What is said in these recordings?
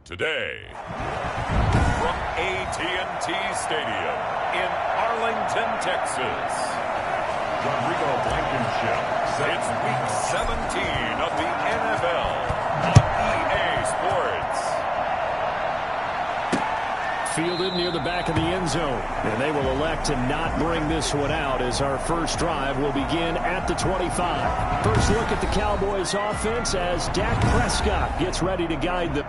Today, from AT&T Stadium in Arlington, Texas, Rodrigo Blankenship. It's Week 17 of the NFL on EA Sports. Fielded near the back of the end zone, and they will elect to not bring this one out as our first drive will begin at the 25. First look at the Cowboys offense as Dak Prescott gets ready to guide them.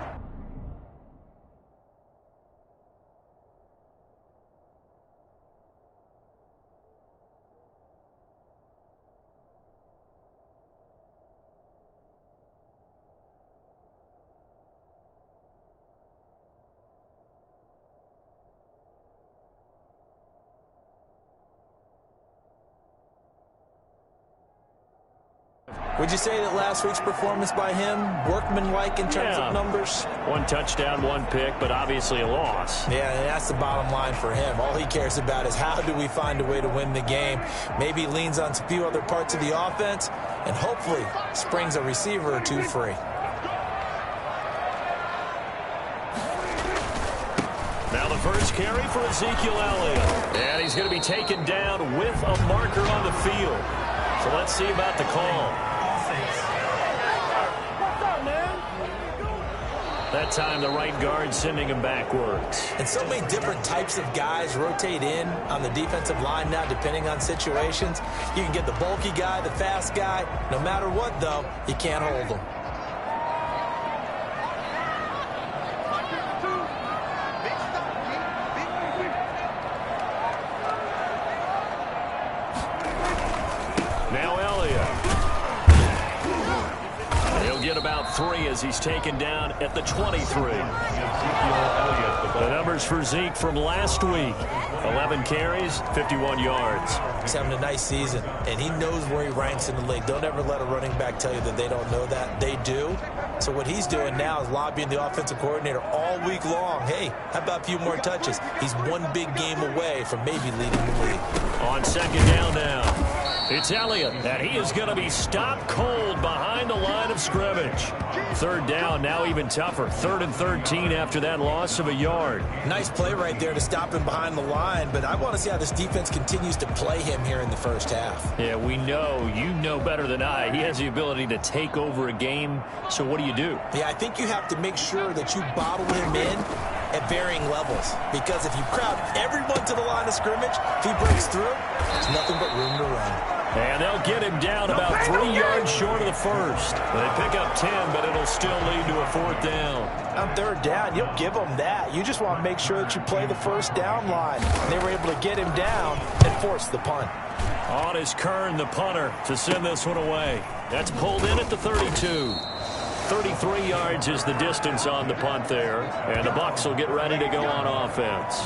Would you say that last week's performance by him, workmanlike in terms of numbers? One touchdown, one pick, but obviously a loss. Yeah, and that's the bottom line for him. All he cares about is how do we find a way to win the game. Maybe he leans on a few other parts of the offense and hopefully springs a receiver or two free. Now the first carry for Ezekiel Elliott. And he's going to be taken down with a marker on the field. So let's see about the call. That time the right guard sending him backwards. And so many different types of guys rotate in on the defensive line now depending on situations. You can get the bulky guy, the fast guy. No matter what, though, you can't hold them. Now Elliott. He'll get about 3 as he's taken down at the 23. The numbers for Zeke from last week. 11 carries, 51 yards. He's having a nice season, and he knows where he ranks in the league. Don't ever let a running back tell you that they don't know that. They do. So what he's doing now is lobbying the offensive coordinator all week long. Hey, how about a few more touches? He's one big game away from maybe leading the league. On second down now. It's Elliott, and he is going to be stopped cold behind the line of scrimmage. Third down, now even tougher. 3rd and 13 after that loss of a yard. Nice play right there to stop him behind the line, but I want to see how this defense continues to play him here in the first half. Yeah, we know. You know better than I. He has the ability to take over a game, so what do you do? Yeah, I think you have to make sure that you bottle him in at varying levels, because if you crowd everyone to the line of scrimmage, if he breaks through, there's nothing but room to run. And they'll get him down about 3 yards short of the first. They pick up 10, but it'll still lead to a 4th down. On 3rd down, you'll give them that. You just want to make sure that you play the first down line. They were able to get him down and force the punt. On is Kern, the punter, to send this one away. That's pulled in at the 32. 33 yards is the distance on the punt there, and the Bucs will get ready to go on offense.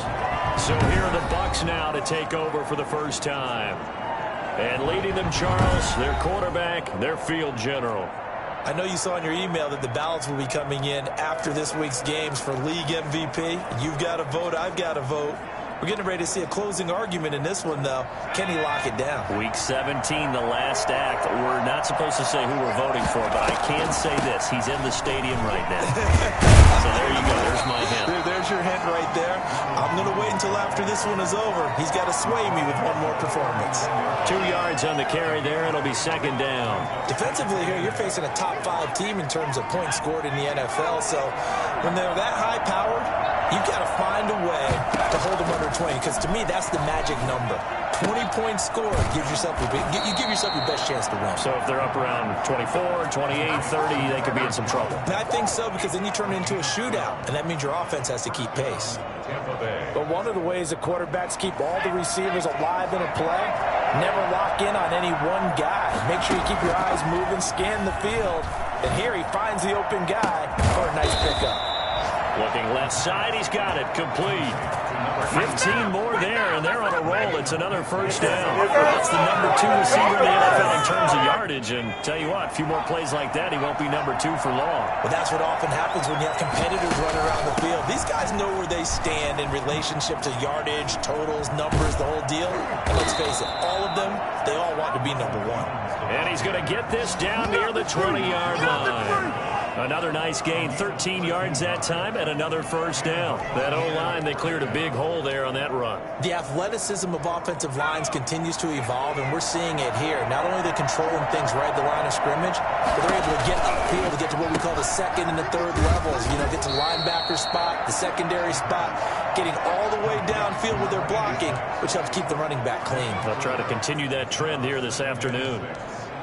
So here are the Bucs now to take over for the first time. And leading them, Charles, their quarterback, their field general. I know you saw in your email that the ballots will be coming in after this week's games for league MVP. You've got a vote, I've got a vote. We're getting ready to see a closing argument in this one, though. Can he lock it down? Week 17, the last act. We're not supposed to say who we're voting for, but I can say this. He's in the stadium right now. So there you go. There's my hint. There's your hint right there. I'm going to wait until after this one is over. He's got to sway me with one more performance. 2 yards on the carry there. It'll be 2nd down. Defensively here, you're facing a top 5 team in terms of points scored in the NFL. So when they're that high-powered, you've got to find a way to hold them under 20, because to me, that's the magic number. 20 points scored gives yourself you give yourself your best chance to win. So if they're up around 24, 28, 30, they could be in some trouble. I think so, because then you turn it into a shootout, and that means your offense has to keep pace. But one of the ways that quarterbacks keep all the receivers alive in a play, never lock in on any one guy. Make sure you keep your eyes moving, scan the field, and here he finds the open guy for a nice pickup. Looking left side, he's got it, complete. 15 more there, and they're on a roll. It's another first down. That's the number 2 receiver in the NFL in terms of yardage, and tell you what, a few more plays like that, he won't be number 2 for long. Well, that's what often happens when you have competitors running around the field. These guys know where they stand in relationship to yardage, totals, numbers, the whole deal. And let's face it, all of them, they all want to be number 1. And he's going to get this down near the 20-yard line. Another nice gain, 13 yards that time, and another first down. That O-line, they cleared a big hole there on that run. The athleticism of offensive lines continues to evolve, and we're seeing it here. Not only are they controlling things right at the line of scrimmage, but they're able to get upfield to get to what we call the second and the third levels. You know, get to linebacker spot, the secondary spot, getting all the way downfield with their blocking, which helps keep the running back clean. They'll try to continue that trend here this afternoon.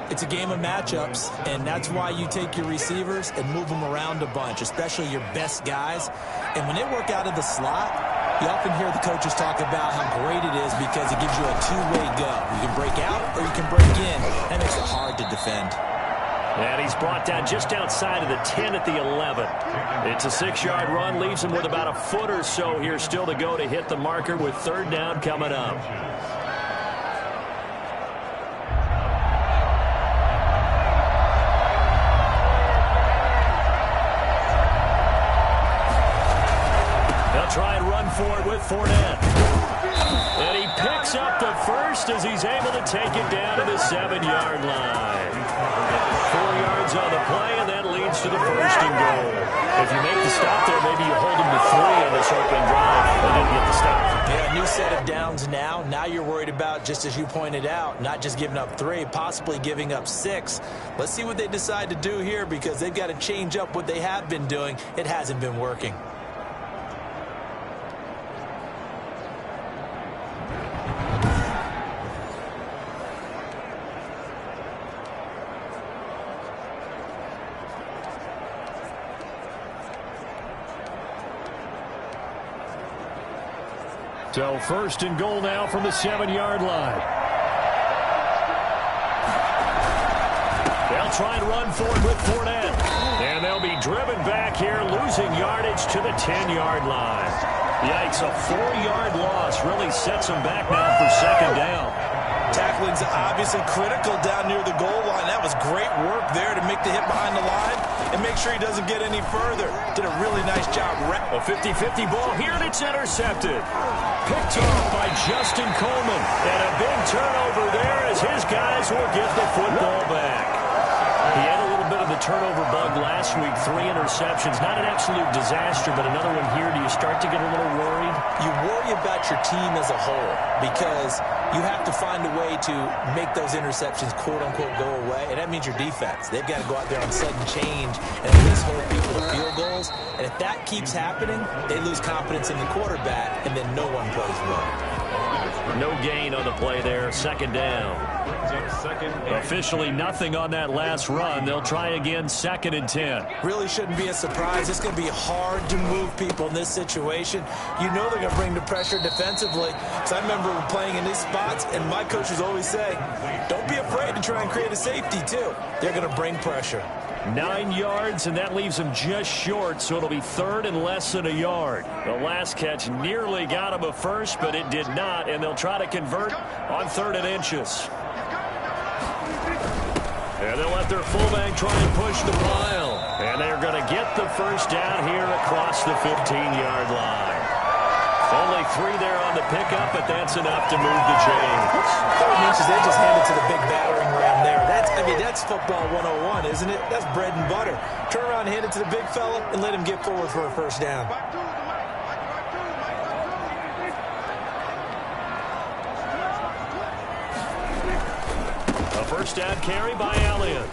It's a game of matchups, and that's why you take your receivers and move them around a bunch, especially your best guys. And when they work out of the slot, you often hear the coaches talk about how great it is because it gives you a two-way go. You can break out or you can break in. That makes it hard to defend. And he's brought down just outside of the 10 at the 11. It's a 6-yard run, leaves him with about a foot or so here still to go to hit the marker with third down coming up. Try and run for it with Fournette. And he picks up the first as he's able to take it down to the 7-yard line. 4 yards on the play, and that leads to the first and goal. If you make the stop there, maybe you hold him to 3 on this opening drive. They didn't get the stop. Yeah, new set of downs now. Now you're worried about, just as you pointed out, not just giving up 3, possibly giving up 6. Let's see what they decide to do here because they've got to change up what they have been doing. It hasn't been working. So first and goal now from the 7-yard line. They'll try and run for it with Fournette. And they'll be driven back here, losing yardage to the 10-yard line. Yikes, a 4-yard loss really sets them back now for second down. Tackling's obviously critical down near the goal line. That was great work there to make the hit behind the line and make sure he doesn't get any further. Did a really nice job. A 50-50 ball here, and it's intercepted. Picked off by Justin Coleman. And a big turnover there as his guys will get the football back. He had a little bit of the turnover bug last week. 3 interceptions. Not an absolute disaster, but another one here. Do you start to get a little worried? You worry about your team as a whole because you have to find a way to make those interceptions, quote-unquote, go away, and that means your defense. They've got to go out there on sudden change and at least hold people to field goals. And if that keeps happening, they lose confidence in the quarterback, and then no one plays well. No gain on the play there. Second down. Officially nothing on that last run. They'll try again, 2nd and 10. Really shouldn't be a surprise. It's going to be hard to move people in this situation. You know they're going to bring the pressure defensively. So I remember playing in these spots, and my coaches always say, don't be afraid to try and create a safety, too. They're going to bring pressure. 9 yards, and that leaves him just short, so it'll be 3rd and less than a yard. The last catch nearly got him a first, but it did not, and they'll try to convert on 3rd and inches. And they'll let their fullback try and push the pile. And they're going to get the first down here across the 15-yard line. Only 3 there on the pickup, but that's enough to move the chains. 3rd and inches, they just hand it to the big battering ram there. That's football 101, isn't it? That's bread and butter. Turn around and hand it to the big fella and let him get forward for a first down. A first down carry by Elliott.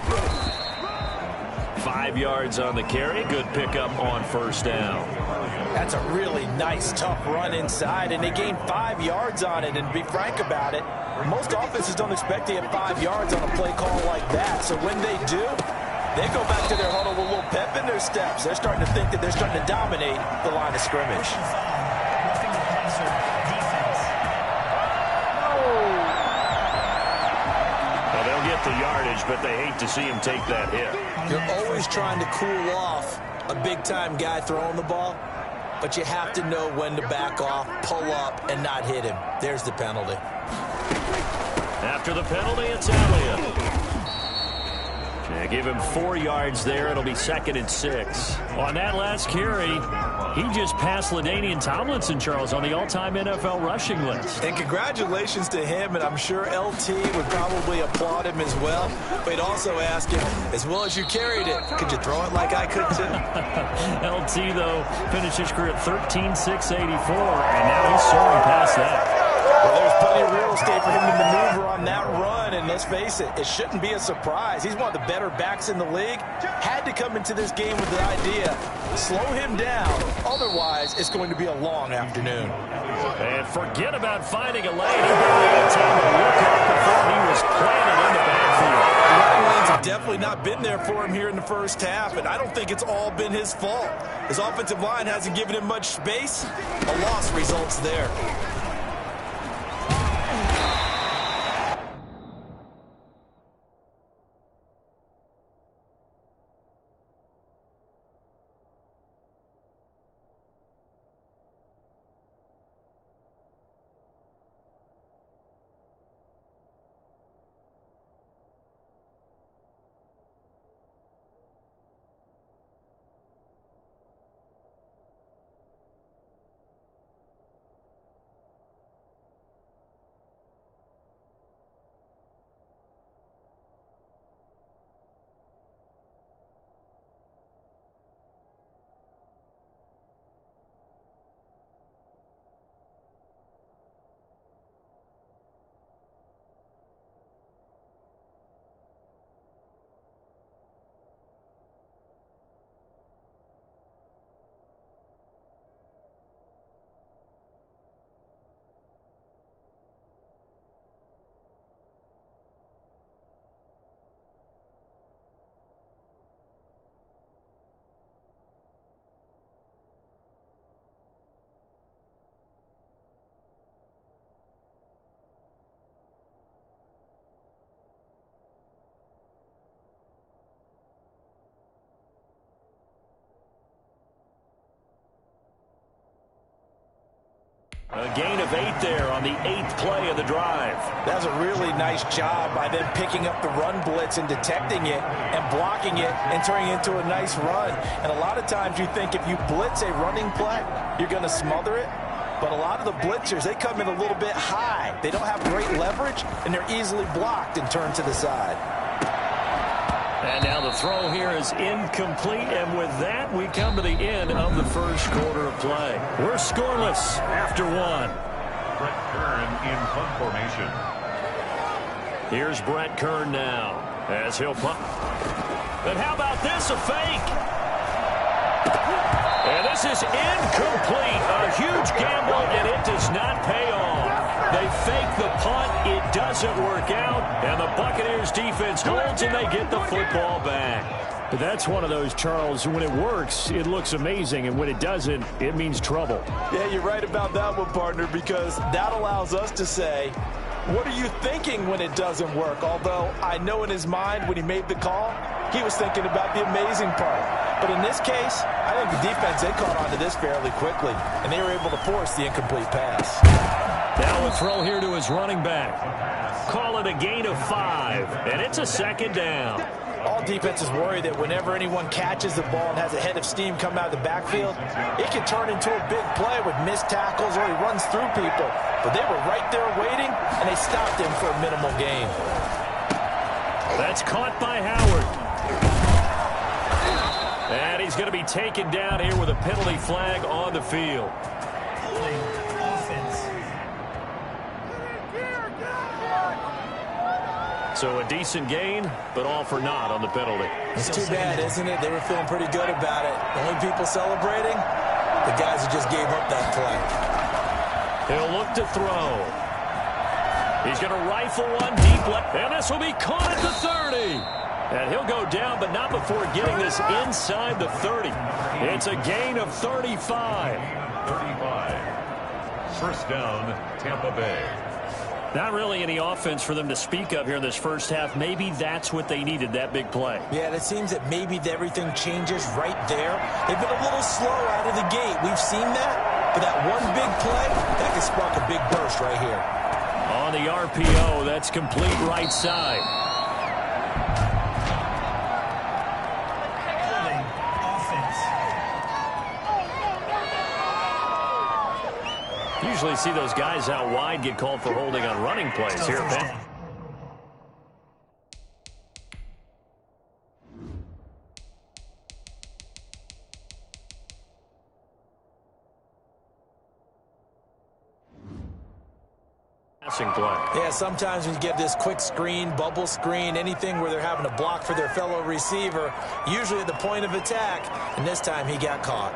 5 yards on the carry. Good pickup on first down. That's a really nice, tough run inside, and they gained 5 yards on it. And to be frank about it, most offenses don't expect to get 5 yards on a play call like that. So when they do, they go back to their huddle with a little pep in their steps. They're starting to think that they're starting to dominate the line of scrimmage. They'll get the yardage, but they hate to see him take that hit. You're always trying to cool off a big-time guy throwing the ball, but you have to know when to back off, pull up, and not hit him. There's the penalty. After the penalty, it's Elliott. They give him 4 yards there. It'll be 2nd and 6. On that last carry, he just passed LaDainian Tomlinson, Charles, on the all-time NFL rushing list. And congratulations to him, and I'm sure LT would probably applaud him as well. But he'd also ask him, as well as you carried it, could you throw it like I could too? LT, though, finished his career at 13.684, and now he's soaring past that. Well, there's plenty of real estate for him to maneuver on that run, and let's face it, it shouldn't be a surprise. He's one of the better backs in the league. Had to come into this game with the idea, slow him down, otherwise it's going to be a long afternoon. And forget about finding a lane. He barely had time to look up before he was planted in the backfield. The running lanes have definitely not been there for him here in the first half, and I don't think it's all been his fault. His offensive line hasn't given him much space. A loss results there. A gain of 8 there on the 8th play of the drive. That's a really nice job by them picking up the run blitz and detecting it and blocking it and turning it into a nice run. And a lot of times you think if you blitz a running play, you're going to smother it. But a lot of the blitzers, they come in a little bit high. They don't have great leverage, and they're easily blocked and turned to the side. And now the throw here is incomplete, and with that, we come to the end of the first quarter of play. We're scoreless after 1. Brett Kern in punt formation. Here's Brett Kern now as he'll punt. But how about this, a fake? And this is incomplete. A huge gamble, and it does not pay off. They fake the punt. It doesn't work out. And the Buccaneers defense holds, and they get the football back. But that's one of those, Charles, when it works, it looks amazing. And when it doesn't, it means trouble. Yeah, you're right about that one, partner, because that allows us to say, what are you thinking when it doesn't work? Although I know in his mind when he made the call, he was thinking about the amazing part. But in this case, I think the defense, they caught on to this fairly quickly, and they were able to force the incomplete pass. Now a throw here to his running back. Call it a gain of 5, and it's a 2nd down. All defenses worry that whenever anyone catches the ball and has a head of steam come out of the backfield, it can turn into a big play with missed tackles or he runs through people. But they were right there waiting, and they stopped him for a minimal gain. That's caught by Howard. And he's going to be taken down here with a penalty flag on the field. So a decent gain, but all for naught on the penalty. It's too bad, isn't it? They were feeling pretty good about it. The only people celebrating, the guys who just gave up that play. He'll look to throw. He's going to rifle one deep left, and this will be caught at the 30. And he'll go down, but not before getting this inside the 30. It's a gain of 35. 35. First down, Tampa Bay. Not really any offense for them to speak of here in this first half. Maybe that's what they needed, that big play. Yeah, and it seems that maybe everything changes right there. They've been a little slow out of the gate. We've seen that. But that one big play, that can spark a big burst right here. On the RPO, that's complete right side. Usually see those guys out wide get called for holding on running plays here, Ben. Passing play. Yeah, sometimes when you get this quick screen, bubble screen, anything where they're having to block for their fellow receiver, usually at the point of attack, and this time he got caught.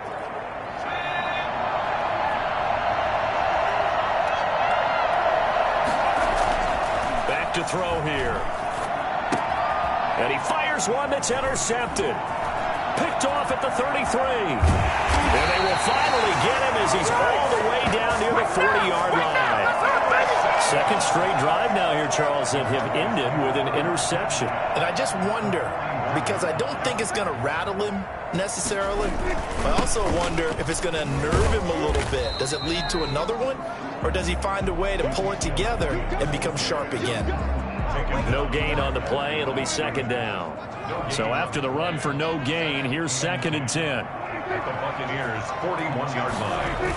Back to throw here. And he fires one that's intercepted. Picked off at the 33. And they will finally get him as he's all the way down near the 40-yard line. Second straight drive now here, Charles, that have ended with an interception. And I just wonder, because I don't think it's going to rattle him necessarily. I also wonder if it's going to unnerve him a little bit. Does it lead to another one? Or does he find a way to pull it together and become sharp again? No gain on the play. It'll be second down. So after the run for no gain, here's 2nd and 10. At the Buccaneers' 41-yard line.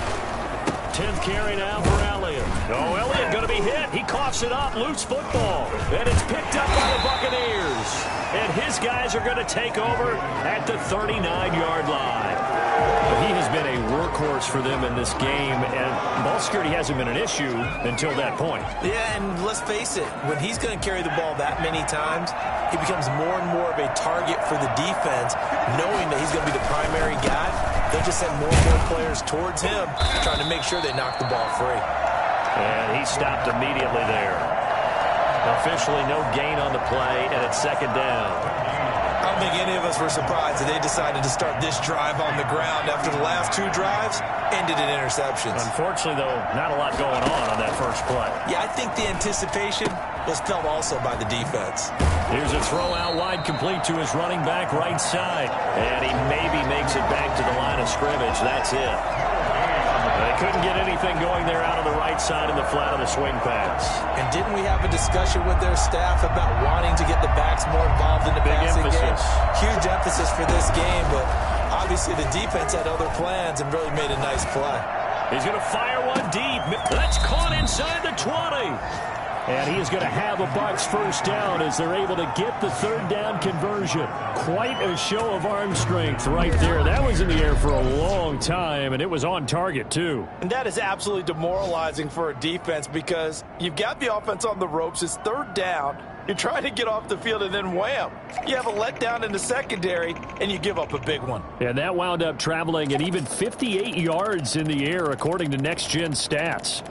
10th carry now for Elliott. Oh, Elliott going to be hit. He coughs it up. Loose football. And it's picked up by the Buccaneers. And his guys are going to take over at the 39-yard line. But he has been a workhorse for them in this game, and ball security hasn't been an issue until that point. Yeah, and let's face it, when he's going to carry the ball that many times, he becomes more and more of a target for the defense, knowing that he's going to be the primary guy. They'll just send more and more players towards him, trying to make sure they knock the ball free. And he stopped immediately there. Officially no gain on the play, and it's second down. I don't think any of us were surprised that they decided to start this drive on the ground after the last 2 drives ended in interceptions. Unfortunately, though, not a lot going on that first play. Yeah, I think the anticipation was felt also by the defense. Here's a throw out wide, complete to his running back right side. And he maybe makes it back to the line of scrimmage. That's it. They couldn't get anything going there out of the right side in the flat of the swing pass. And didn't we have a discussion with their staff about wanting to get the backs more involved in the passing game? Huge emphasis for this game, but obviously the defense had other plans and really made a nice play. He's going to fire one deep. That's caught inside the 20. And he is going to have a Bucs first down as they're able to get the 3rd down conversion. Quite a show of arm strength right there. That was in the air for a long time, and it was on target, too. And that is absolutely demoralizing for a defense because you've got the offense on the ropes. It's 3rd down. You're trying to get off the field, and then wham. You have a letdown in the secondary, and you give up a big one. And that wound up traveling at even 58 yards in the air, according to Next Gen stats.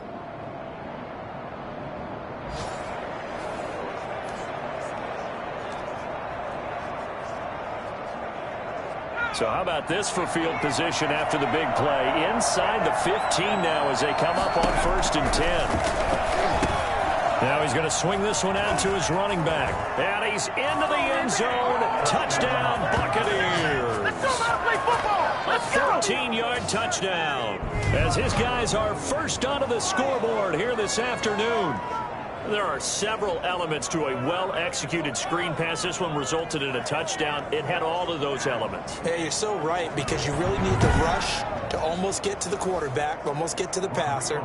So how about this for field position after the big play? Inside the 15 now as they come up on 1st and 10. Now he's going to swing this one out to his running back. And he's into the end zone. Touchdown, Buccaneers. A 13-yard touchdown. As his guys are first onto the scoreboard here this afternoon. There are several elements to a well-executed screen pass. This one resulted in a touchdown. It had all of those elements. Yeah, you're so right, because you really need the rush to almost get to the quarterback, almost get to the passer.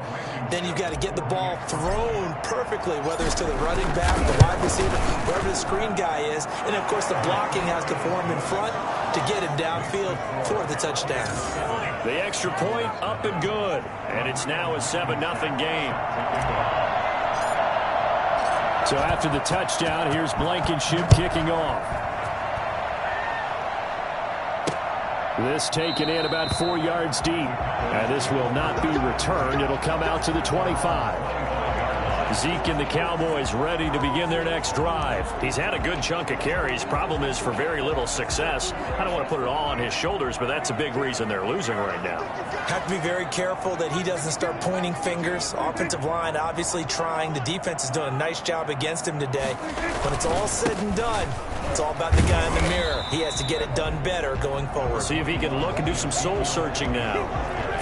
Then you've got to get the ball thrown perfectly, whether it's to the running back, the wide receiver, wherever the screen guy is. And, of course, the blocking has to form in front to get him downfield for the touchdown. The extra point up and good. And it's now a 7-0 game. So after the touchdown, here's Blankenship kicking off. This taken in about 4 yards deep. And this will not be returned. It'll come out to the 25. Zeke and the Cowboys ready to begin their next drive. He's had a good chunk of carries. Problem is for very little success. I don't want to put it all on his shoulders, but that's a big reason they're losing right now. Have to be very careful that he doesn't start pointing fingers. Offensive line obviously trying. The defense is doing a nice job against him today. When it's all said and done, it's all about the guy in the mirror. He has to get it done better going forward. See if he can look and do some soul searching now.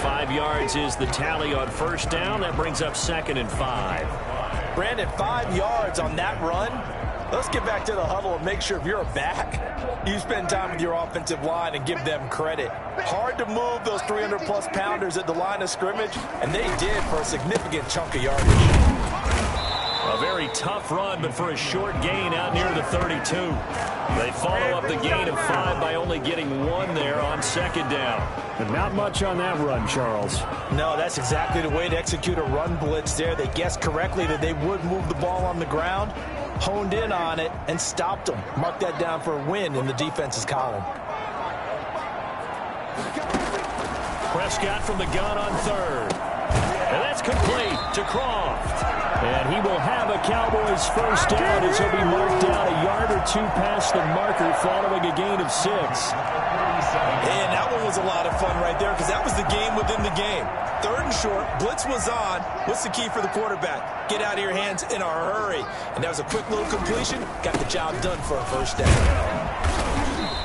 5 yards is the tally on first down. That brings up 2nd and 5. Brandon, 5 yards on that run. Let's get back to the huddle and make sure if you're back, you spend time with your offensive line and give them credit. Hard to move those 300-plus pounders at the line of scrimmage, and they did for a significant chunk of yardage. A very tough run, but for a short gain out near the 32. They follow up the gain of 5 by only getting 1 there on second down. And not much on that run, Charles. No, that's exactly the way to execute a run blitz there. They guessed correctly that they would move the ball on the ground, honed in on it, and stopped them. Mark that down for a win in the defense's column. Prescott from the gun on third. And that's complete to Croft. And he will have a Cowboys first down as he'll be marked down a yard or 2 past the marker following a gain of 6. And that one was a lot of fun right there because that was the game within the game. Third and short, blitz was on. What's the key for the quarterback? Get out of your hands in a hurry. And that was a quick little completion. Got the job done for a first down.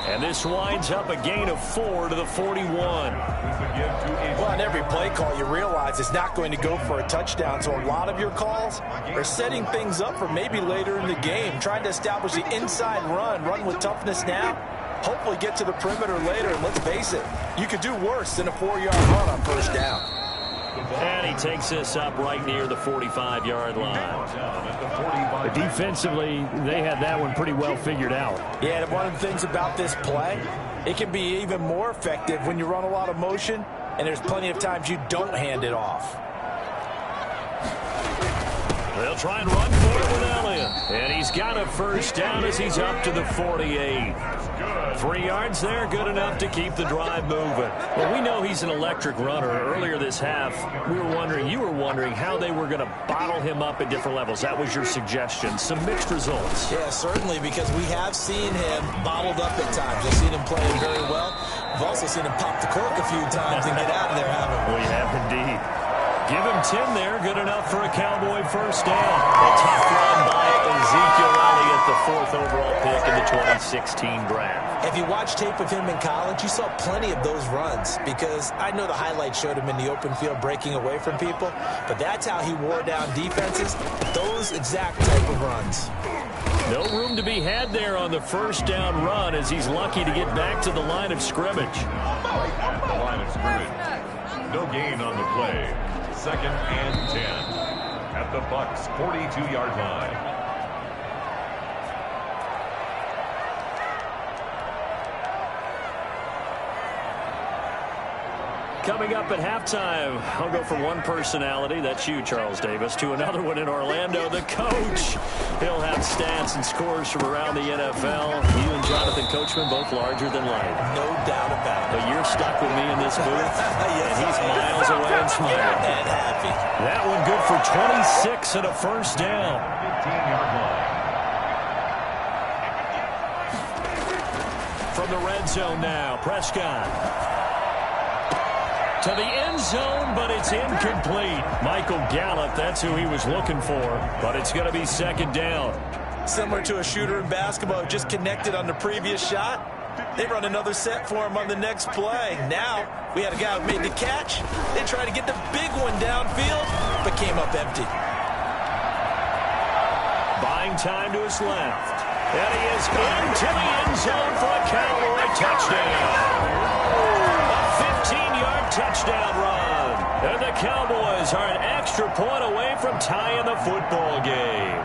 And this winds up a gain of 4 to the 41. Well, on every play call, you realize it's not going to go for a touchdown. So a lot of your calls are setting things up for maybe later in the game, trying to establish the inside run with toughness now. Hopefully get to the perimeter later, and let's face it, you could do worse than a 4-yard run on first down. And he takes this up right near the 45-yard line. Defensively, they had that one pretty well figured out. Yeah, and one of the things about this play, it can be even more effective when you run a lot of motion, and there's plenty of times you don't hand it off. They'll try and run for it with Elliott. And he's got a first down as he's up to the 48. 3 yards there, good enough to keep the drive moving. Well, we know he's an electric runner. Earlier this half, you were wondering how they were going to bottle him up at different levels. That was your suggestion. Some mixed results. Yeah, certainly, because we have seen him bottled up at times. We've seen him playing very well. We've also seen him pop the cork a few times and get out of there, haven't we? We have indeed. Give him 10 there, good enough for a Cowboy first down. A tough run by Ezekiel Elliott, the 4th overall pick in the 2016 draft. If you watch tape of him in college, you saw plenty of those runs because I know the highlights showed him in the open field breaking away from people, but that's how he wore down defenses, those exact type of runs. No room to be had there on the first down run as he's lucky to get back to the line of scrimmage. At the line of scrimmage. No gain on the play. 2nd and 10 at the Bucs' 42-yard line. Coming up at halftime, I'll go from one personality, that's you, Charles Davis, to another one in Orlando, the coach. He'll have stats and scores from around the NFL. You and Jonathan Coachman, both larger than life. No doubt about it. But you're stuck with me in this booth, yes, and he's miles away and smiling. And happy. That one good for 26 and a first down. 15-yard line. From the red zone now, Prescott. To the end zone, but it's incomplete. Michael Gallup, that's who he was looking for, but it's going to be second down. Similar to a shooter in basketball, just connected on the previous shot. They run another set for him on the next play. Now, we had a guy who made the catch. They tried to get the big one downfield, but came up empty. Buying time to his left. And he is into the end zone for a Cowboy touchdown. A 15-yard touchdown run. And the Cowboys are an extra point away from tying the football game.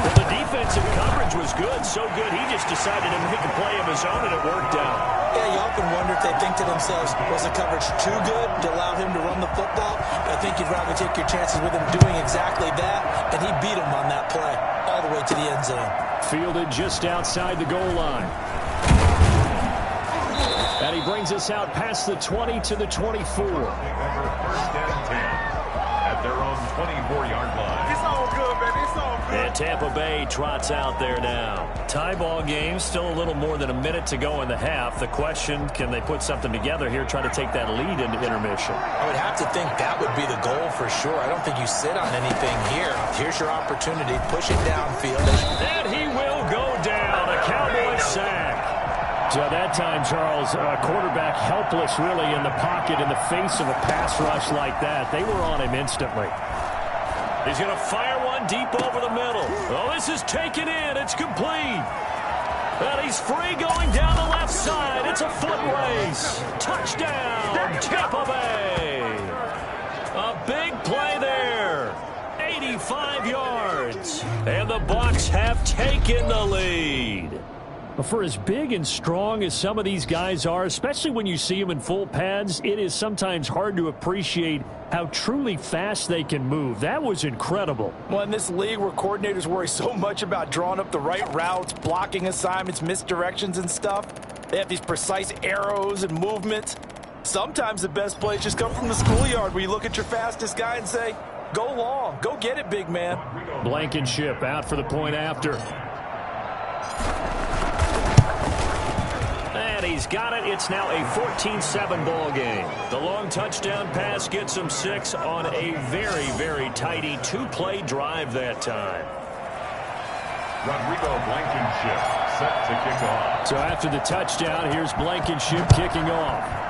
Well, the defensive coverage was good, so good he just decided to make a play of his own, and it worked out. Yeah, you often wonder if they think to themselves, was the coverage too good to allow him to run the football? I think you'd rather take your chances with him doing exactly that, and he beat him on that play all the way to the end zone. Fielded just outside the goal line. And he brings us out past the 20 to the 24. First and 10 at their own 24-yard line. It's all good, baby. It's all good. And Tampa Bay trots out there now. Tie ball game, still a little more than a minute to go in the half. The question, can they put something together here, try to take that lead into intermission? I would have to think that would be the goal for sure. I don't think you sit on anything here. Here's your opportunity. Push it downfield. And he will go down. A Cowboy sack. So that time, Charles, quarterback helpless really in the pocket in the face of a pass rush like that. They were on him instantly. He's going to fire one one deep over the middle. Oh, this is taken in. It's complete. And he's free going down the left side. It's a foot race. Touchdown, Tampa Bay. A big play there. 85 yards. And the Bucs have taken the lead. For as big and strong as some of these guys are, especially when you see them in full pads, it is sometimes hard to appreciate how truly fast they can move. That was incredible. Well, in this league where coordinators worry so much about drawing up the right routes, blocking assignments, misdirections and stuff, they have these precise arrows and movements. Sometimes the best plays just come from the schoolyard where you look at your fastest guy and say, go long, go get it, big man. Blankenship out for the point after. And he's got it. It's now a 14-7 ball game. The long touchdown pass gets him 6 on a very, very tidy two-play drive that time. Rodrigo Blankenship set to kick off. So after the touchdown, here's Blankenship kicking off.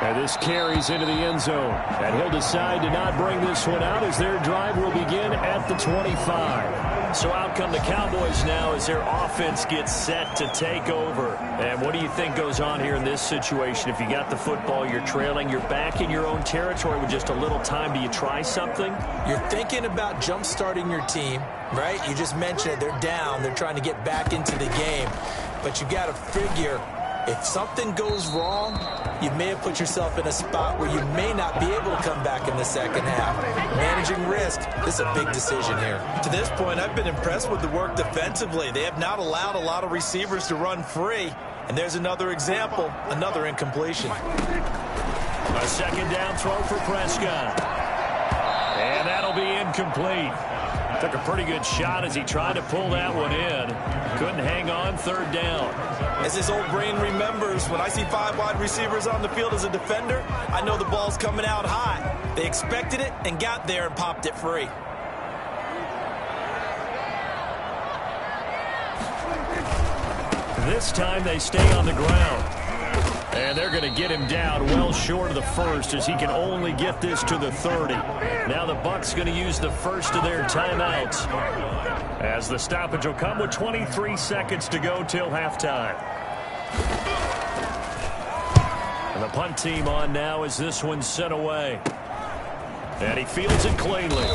And this carries into the end zone. And he'll decide to not bring this one out as their drive will begin at the 25. So out come the Cowboys now as their offense gets set to take over. And what do you think goes on here in this situation? If you got the football, you're trailing, you're back in your own territory with just a little time. Do you try something? You're thinking about jump-starting your team, right? You just mentioned it. They're down. They're trying to get back into the game. But you got to figure, if something goes wrong, you may have put yourself in a spot where you may not be able to come back in the second half. Managing risk, this is a big decision here. To this point, I've been impressed with the work defensively. They have not allowed a lot of receivers to run free. And there's another example, another incompletion. A second down throw for Prescott. And that'll be incomplete. Took a pretty good shot as he tried to pull that one in. Couldn't hang on, third down. As his old brain remembers, when I see 5 wide receivers on the field as a defender, I know the ball's coming out high. They expected it and got there and popped it free. This time they stay on the ground. And they're going to get him down well short of the first as he can only get this to the 30. Now the Bucs going to use the first of their timeouts as the stoppage will come with 23 seconds to go till halftime. And the punt team on now as this one's sent away. And he fields it cleanly.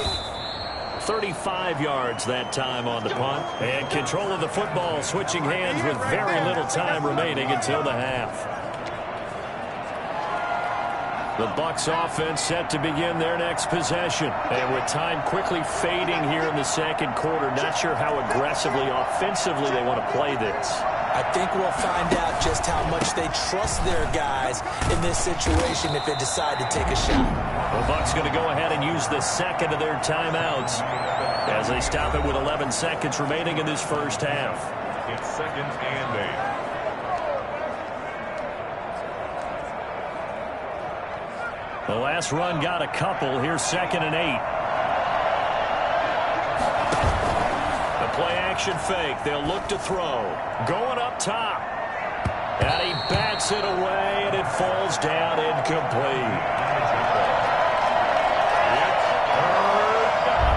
35 yards that time on the punt. And control of the football switching hands with very little time remaining until the half. The Bucs offense set to begin their next possession. And with time quickly fading here in the second quarter, not sure how aggressively, offensively they want to play this. I think we'll find out just how much they trust their guys in this situation if they decide to take a shot. The Bucs going to go ahead and use the second of their timeouts as they stop it with 11 seconds remaining in this first half. It's second and 8. The last run got a couple. Here's second and 8. The play action fake. They'll look to throw. Going up top. And he bats it away, and it falls down incomplete.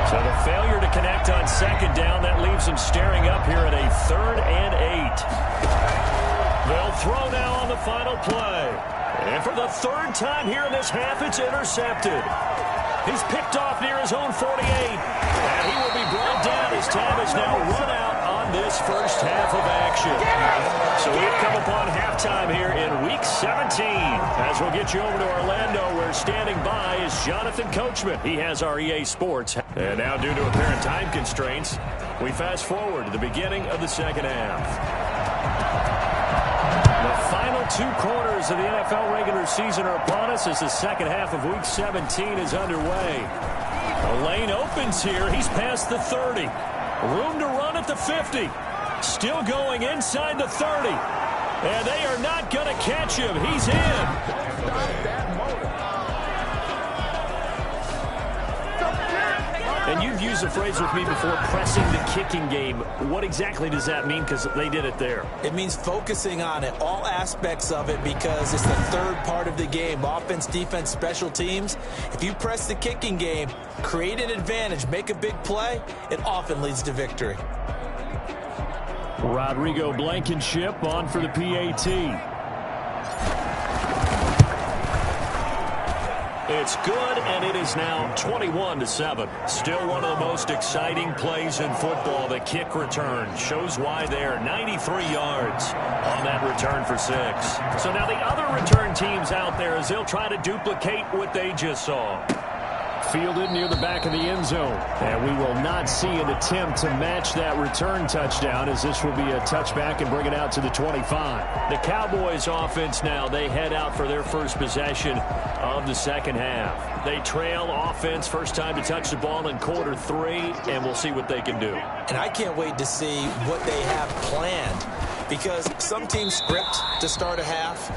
So the failure to connect on second down, that leaves him staring up here at a third and 8. They'll throw now on the final play. And for the third time here in this half, it's intercepted. He's picked off near his own 48. And he will be brought down as time is now run out on this first half of action. So we've come upon halftime here in Week 17. As we'll get you over to Orlando, where standing by is Jonathan Coachman. He has our EA Sports. And now, due to apparent time constraints, we fast forward to the beginning of the second half. The final 2 quarters of the NFL regular season are upon us as the second half of Week 17 is underway. The lane opens here. He's past the 30. Room to run at the 50. Still going inside the 30. And they are not going to catch him. He's in. And you've used the phrase with me before, pressing the kicking game. What exactly does that mean? Because they did it there. It means focusing on it, all aspects of it, because it's the third part of the game. Offense, defense, special teams. If you press the kicking game, create an advantage, make a big play, it often leads to victory. Rodrigo Blankenship on for the PAT. It's good, and it is now 21-7. Still one of the most exciting plays in football. The kick return shows why there. 93 yards on that return for 6. So now the other return teams out there as they'll try to duplicate what they just saw. Fielded near the back of the end zone. And we will not see an attempt to match that return touchdown, as this will be a touchback and bring it out to the 25. The Cowboys offense now, they head out for their first possession of the second half. They trail offense, first time to touch the ball in quarter 3, and we'll see what they can do. And I can't wait to see what they have planned, because some teams script to start a half.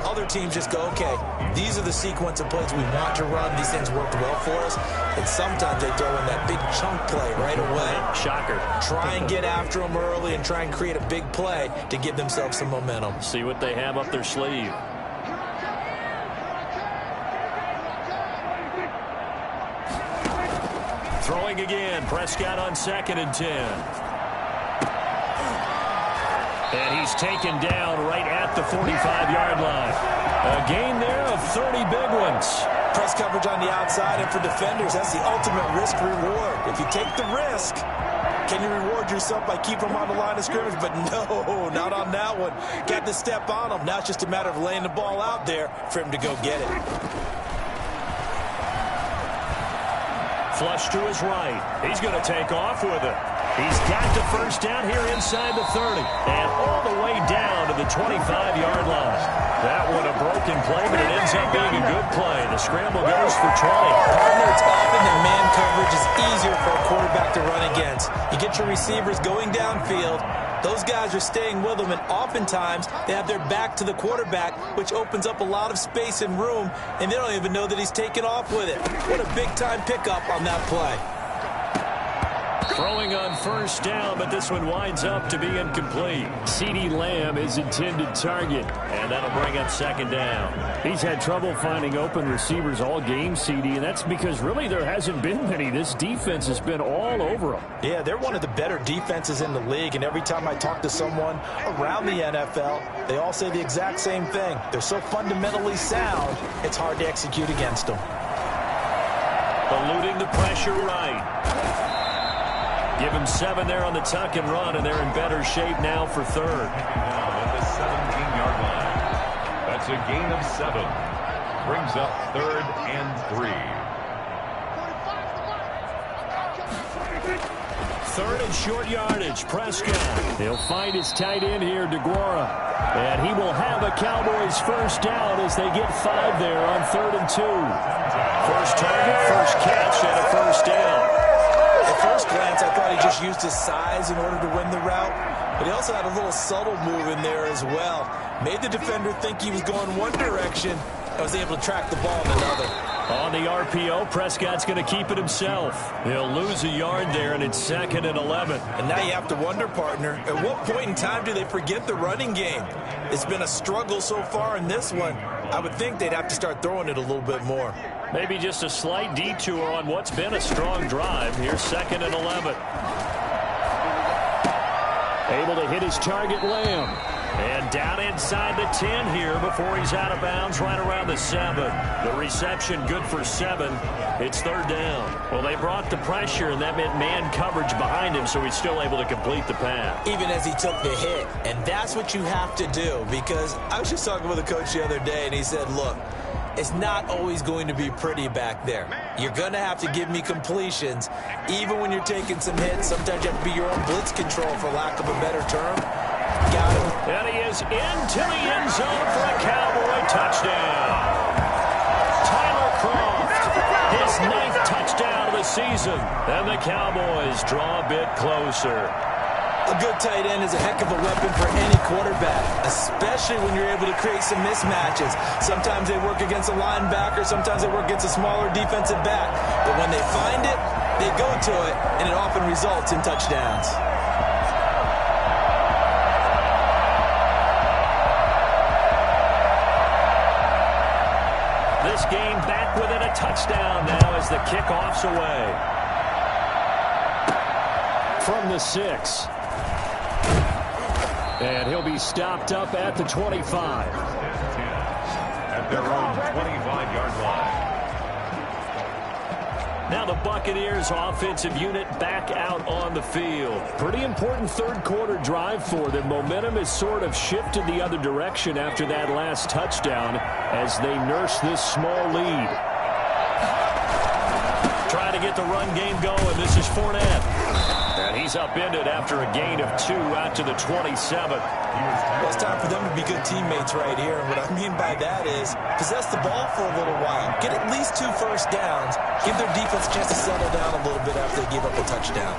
Other teams just go, okay, these are the sequence of plays we want to run. These things worked well for us. And sometimes they throw in that big chunk play right away. Shocker. Try and get after them early and try and create a big play to give themselves some momentum. See what they have up their sleeve. Throwing again. Prescott on 2nd and 10. And he's taken down right at the 45-yard line. A gain there of 30 big ones. Press coverage on the outside, and for defenders, that's the ultimate risk-reward. If you take the risk, can you reward yourself by keeping them on the line of scrimmage? But no, not on that one. Got to step on them. Now it's just a matter of laying the ball out there for him to go get it. Flush to his right. He's going to take off with it. He's got the first down here inside the 30. And all the way down to the 25-yard line. That one a broken play, but it ends up being a good play. The scramble goes for 20. Partner, it's often that man coverage is easier for a quarterback to run against. You get your receivers going downfield. Those guys are staying with them, and oftentimes they have their back to the quarterback, which opens up a lot of space and room, and they don't even know that he's taken off with it. What a big-time pickup on that play. Throwing on first down, but this one winds up to be incomplete. CeeDee Lamb is intended target. And that'll bring up 2nd down. He's had trouble finding open receivers all game, CeeDee, and that's because really there hasn't been many. This defense has been all over them. Yeah, they're one of the better defenses in the league, and every time I talk to someone around the NFL, they all say the exact same thing. They're so fundamentally sound, it's hard to execute against them. Eluding the pressure right. Give him 7 there on the tuck and run, and they're in better shape now for 3rd. Now at the 17-yard line. That's a gain of 7. Brings up 3rd and 3. 3rd and short yardage. Prescott. He'll find his tight end here, DeGuara. And he will have a Cowboys first down as they get 5 there on 3rd and 2. First target, first catch, and a first down. At first glance, I thought he just used his size in order to win the route, but he also had a little subtle move in there as well. Made the defender think he was going one direction and was able to track the ball in another. On the RPO, Prescott's going to keep it himself. He'll lose a yard there, and it's 2nd and 11. And now you have to wonder, partner, at what point in time do they forget the running game? It's been a struggle so far in this one. I would think they'd have to start throwing it a little bit more. Maybe just a slight detour on what's been a strong drive. Here's 2nd and 11. Able to hit his target, Lamb. And down inside the 10 here before he's out of bounds right around the 7. The reception good for 7. It's 3rd down. Well, they brought the pressure, and that meant man coverage behind him, so he's still able to complete the pass. Even as he took the hit. And that's what you have to do, because I was just talking with a coach the other day, and he said, look, it's not always going to be pretty back there. You're going to have to give me completions. Even when you're taking some hits, sometimes you have to be your own blitz control, for lack of a better term. Got him. And he is into the end zone for a Cowboy touchdown. Tyler Kroft, his 9th touchdown of the season. And the Cowboys draw a bit closer. A good tight end is a heck of a weapon for any quarterback, especially when you're able to create some mismatches. Sometimes they work against a linebacker, sometimes they work against a smaller defensive back. But when they find it, They go to it, and it often results in touchdowns. This game back within a touchdown now as the kickoff's away. From the 6. And he'll be stopped up at the 25. At their own 25-yard line. Now the Buccaneers offensive unit back out on the field. Pretty important third quarter drive for them. Momentum has sort of shifted the other direction after that last touchdown as they nurse this small lead. Trying to get the run game going. This is Fournette. And he's upended after a gain of 2 out to the 27. Well, it's time for them to be good teammates right here. And what I mean by that is possess the ball for a little while. Get at least 2 first downs. Give their defense a chance to settle down a little bit after they give up a touchdown.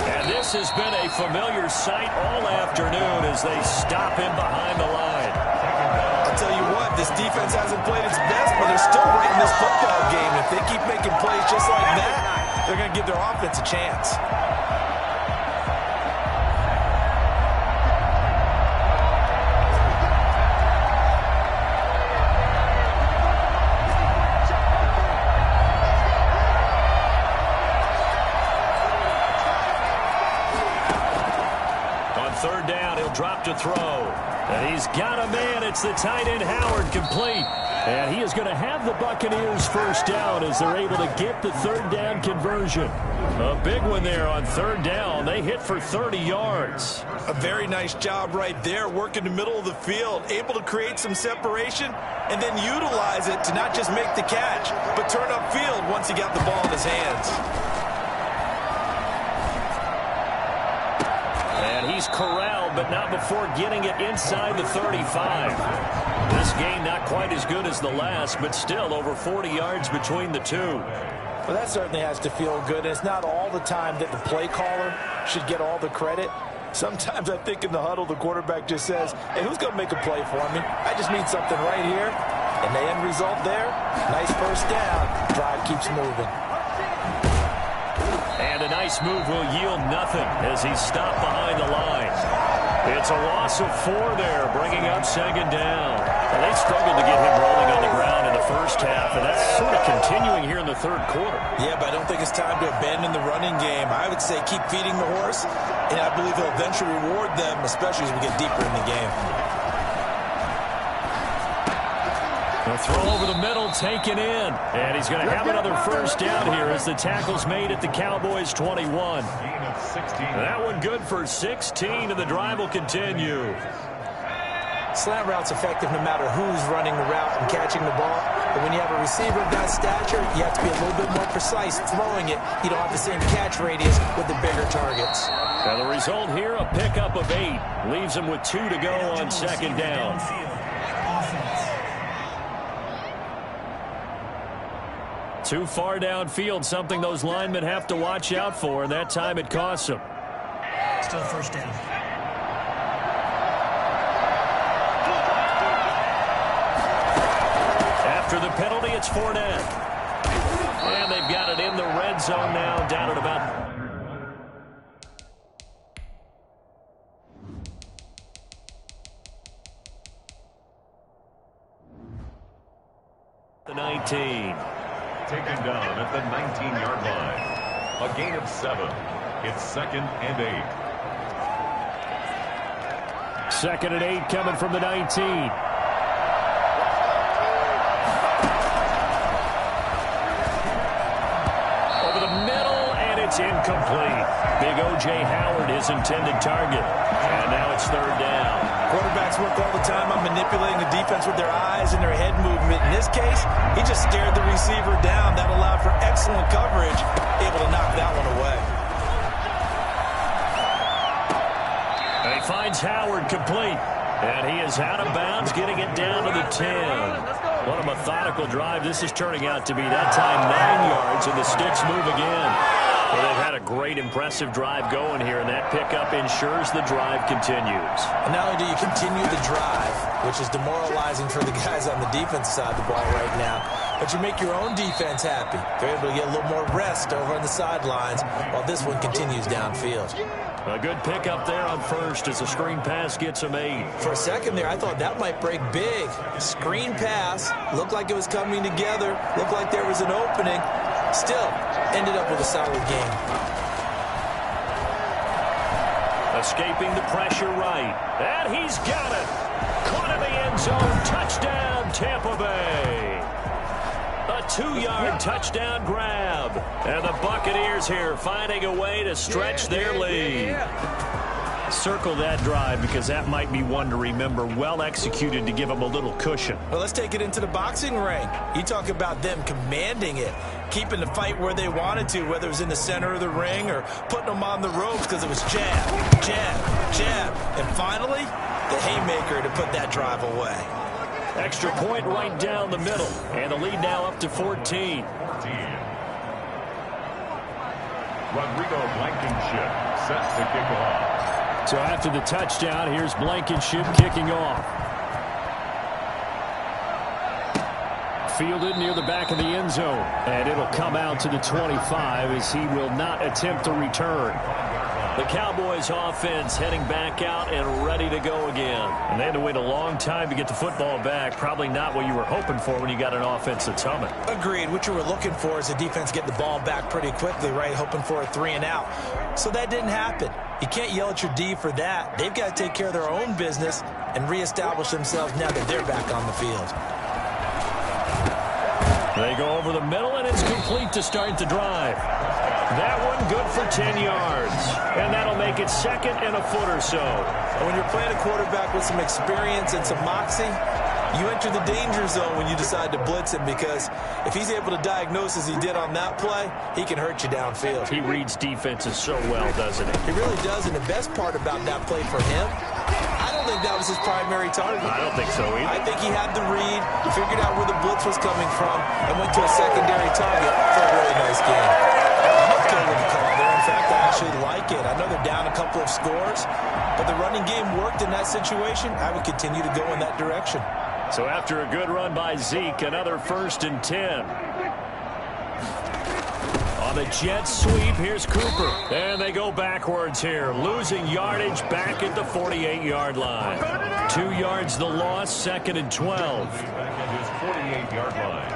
And this has been a familiar sight all afternoon as they stop him behind the line. I'll tell you what, this defense hasn't played its best, but they're still right in this football game. If they keep making plays just like that, they're going to give their offense a chance. On third down, he'll drop to throw. And he's got a man. It's the tight end Howard, complete. And he is going to have the Buccaneers first down as they're able to get the third down conversion. A big one there on third down. They hit for 30 yards. A very nice job right there, working the middle of the field, able to create some separation and then utilize it to not just make the catch, but turn upfield once he got the ball in his hands. And he's corralled, but not before getting it inside the 35. This game not quite as good as the last, but still over 40 yards between the two. Well, that certainly has to feel good. It's not all the time that the play caller should get all the credit. Sometimes I think in the huddle, the quarterback just says, hey, who's going to make a play for me? I just need something right here. And the end result there, nice first down. Drive keeps moving. And a nice move will yield nothing as he's stopped behind the line. It's a loss of 4 there, bringing up second down. And they struggled to get him rolling on the ground in the first half, and that's sort of continuing here in the third quarter. Yeah, but I don't think it's time to abandon the running game. I would say keep feeding the horse, and I believe he'll eventually reward them, especially as we get deeper in the game. The throw over the middle, taken in. And he's going to have another first down here as the tackle's made at the Cowboys' 21. That one good for 16, and the drive will continue. Slant route's effective no matter who's running the route and catching the ball. But when you have a receiver of that stature, you have to be a little bit more precise throwing it. You don't have the same catch radius with the bigger targets. Now the result here, a pickup of 8. Leaves him with 2 to go on second down. Too far downfield, something those linemen have to watch out for, and that time it costs them. Still first down. After the penalty, it's Fournette. And they've got it in the red zone now, down at about the 19. Taken down at the 19-yard line. A gain of 7. It's 2nd and 8. 2nd and 8 coming from the 19. Over the middle, and it's incomplete. Big O.J. Howard, his intended target. And now it's third down. Quarterbacks work all the time on manipulating the defense with their eyes and their head movement. In this case, he just stared the receiver down. That allowed for excellent coverage, able to knock that one away. And he finds Howard complete. And he is out of bounds, getting it down to the 10. What a methodical drive. This is turning out to be that time 9 yards, and the sticks move again. Well, they've had a great, impressive drive going here, and that pickup ensures the drive continues. And not only do you continue the drive, which is demoralizing for the guys on the defense side of the ball right now, but you make your own defense happy. They're able to get a little more rest over on the sidelines while this one continues downfield. A good pickup there on first as the screen pass gets him 8. For a second there, I thought that might break big. Screen pass, looked like it was coming together, looked like there was an opening. Still, ended up with a solid game. Escaping the pressure right. And he's got it. Caught in the end zone. Touchdown, Tampa Bay. A 2-yard touchdown grab. And the Buccaneers here finding a way to stretch their lead. Circle that drive because that might be one to remember. Well executed to give them a little cushion. Well, let's take it into the boxing ring. You talk about them commanding it, keeping the fight where they wanted to, whether it was in the center of the ring or putting them on the ropes because it was jab, jab, jab. And finally, the haymaker to put that drive away. Extra point right down the middle. And the lead now up to 14. Rodrigo Blankenship set to kick off. So after the touchdown, here's Blankenship kicking off. Fielded near the back of the end zone. And it'll come out to the 25 as he will not attempt to return. The Cowboys offense heading back out and ready to go again. And they had to wait a long time to get the football back. Probably not what you were hoping for when you got an offense that's humming. Agreed. What you were looking for is the defense getting the ball back pretty quickly, right? Hoping for a 3-and-out. So that didn't happen. You can't yell at your D for that. They've got to take care of their own business and reestablish themselves now that they're back on the field. They go over the middle, and it's complete to start the drive. That one good for 10 yards. And that'll make it second and a foot or so. And when you're playing a quarterback with some experience and some moxie, you enter the danger zone when you decide to blitz him, because if he's able to diagnose as he did on that play, he can hurt you downfield. He reads defenses so well, doesn't he? He really does, and the best part about that play for him, I don't think that was his primary target. I don't think so either. I think he had the read, figured out where the blitz was coming from, and went to a secondary target for a really nice game. I'm okay with the call there. In fact, I actually like it. I know they're down a couple of scores, but the running game worked in that situation. I would continue to go in that direction. So after a good run by Zeke, another 1st and 10. On the jet sweep, here's Cooper. And they go backwards here, losing yardage back at the 48-yard line. 2 yards the loss, 2nd and 12. Back at his 48-yard line.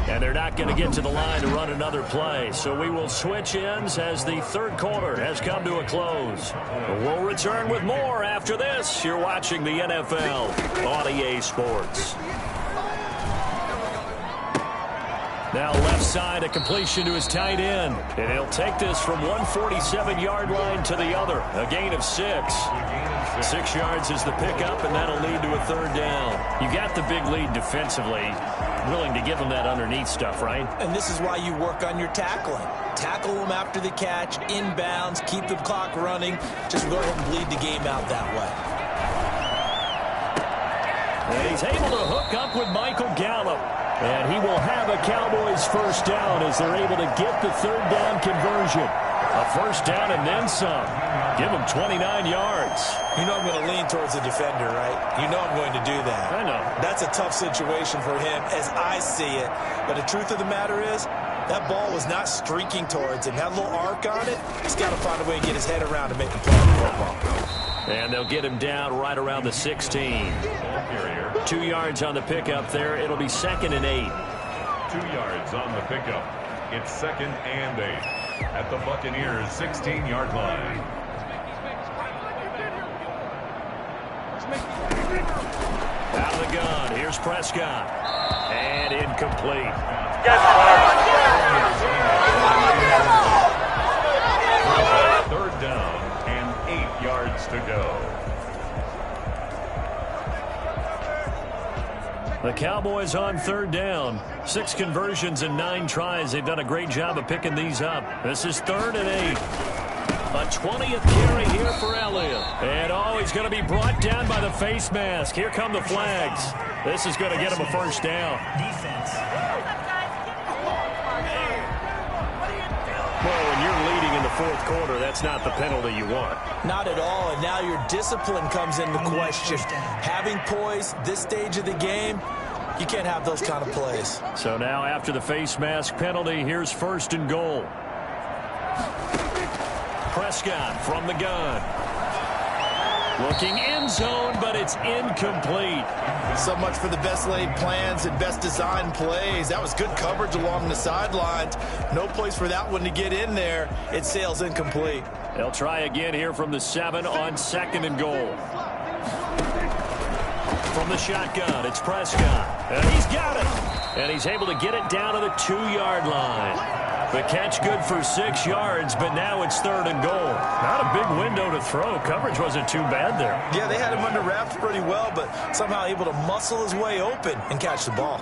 And they're not going to get to the line to run another play. So we will switch ends as the third quarter has come to a close. We'll return with more after this. You're watching the NFL on EA Sports. Now left side, a completion to his tight end. And he'll take this from 147-yard line to the other. A gain of 6. 6 yards is the pickup, and that'll lead to a 3rd down. You got the big lead defensively. Willing to give them that underneath stuff, right? And this is why you work on your tackling. Tackle them after the catch, inbounds, keep the clock running. Just go ahead and bleed the game out that way. And he's able to hook up with Michael Gallup. And he will have a Cowboys 1st down as they're able to get the 3rd down conversion. A 1st down and then some. Give him 29 yards. You know I'm going to lean towards the defender, right? You know I'm going to do that. I know. That's a tough situation for him as I see it. But the truth of the matter is, that ball was not streaking towards him. Had a little arc on it. He's got to find a way to get his head around to make a play on the football. And they'll get him down right around the 16. 2 yards on the pickup there. It'll be 2nd and 8. 2 yards on the pickup. It's 2nd and 8 at the Buccaneers' 16-yard line. Out of the gun. Here's Prescott. And incomplete. 3rd down and 8 yards to go. The Cowboys on 3rd down. 6 conversions and 9 tries. They've done a great job of picking these up. This is 3rd and 8. A 20th carry here for Elliott. And he's going to be brought down by the face mask. Here come the flags. This is going to get him a first down. Defense. Well, when you're leading in the fourth quarter, that's not the penalty you want. Not at all, and now your discipline comes into question. Having poise this stage of the game, you can't have those kind of plays. So now after the face mask penalty, here's first and goal. Prescott from the gun. Looking end zone, but it's incomplete. So much for the best laid plans and best designed plays. That was good coverage along the sidelines. No place for that one to get in there. It sails incomplete. They'll try again here from the 7 on second and goal. From the shotgun, it's Prescott. And he's got it. And he's able to get it down to the 2-yard line. The catch good for 6 yards, but now it's third and goal. Not a big window to throw. Coverage wasn't too bad there. Yeah, they had him under wraps pretty well, but somehow able to muscle his way open and catch the ball.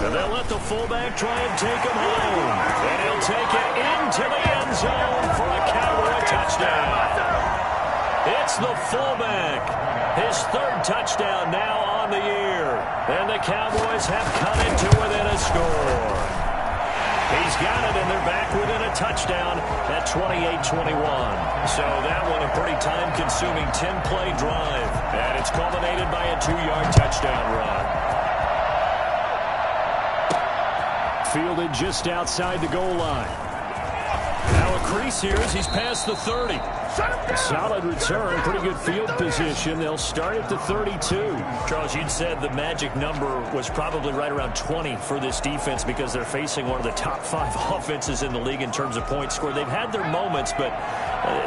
And they'll let the fullback try and take him home. And he'll take it into the end zone for a Cowboy touchdown. It's the fullback. His third touchdown now on the year. And the Cowboys have cut it to within a score. He's got it, and they're back within a touchdown at 28-21. So that one a pretty time-consuming 10-play drive. And it's culminated by a 2-yard touchdown run. Fielded just outside the goal line. Now a crease here as he's past the 30. Solid return, pretty good field position. They'll start at the 32. Charles, you'd said the magic number was probably right around 20 for this defense because they're facing one of the top 5 offenses in the league in terms of points scored. They've had their moments, but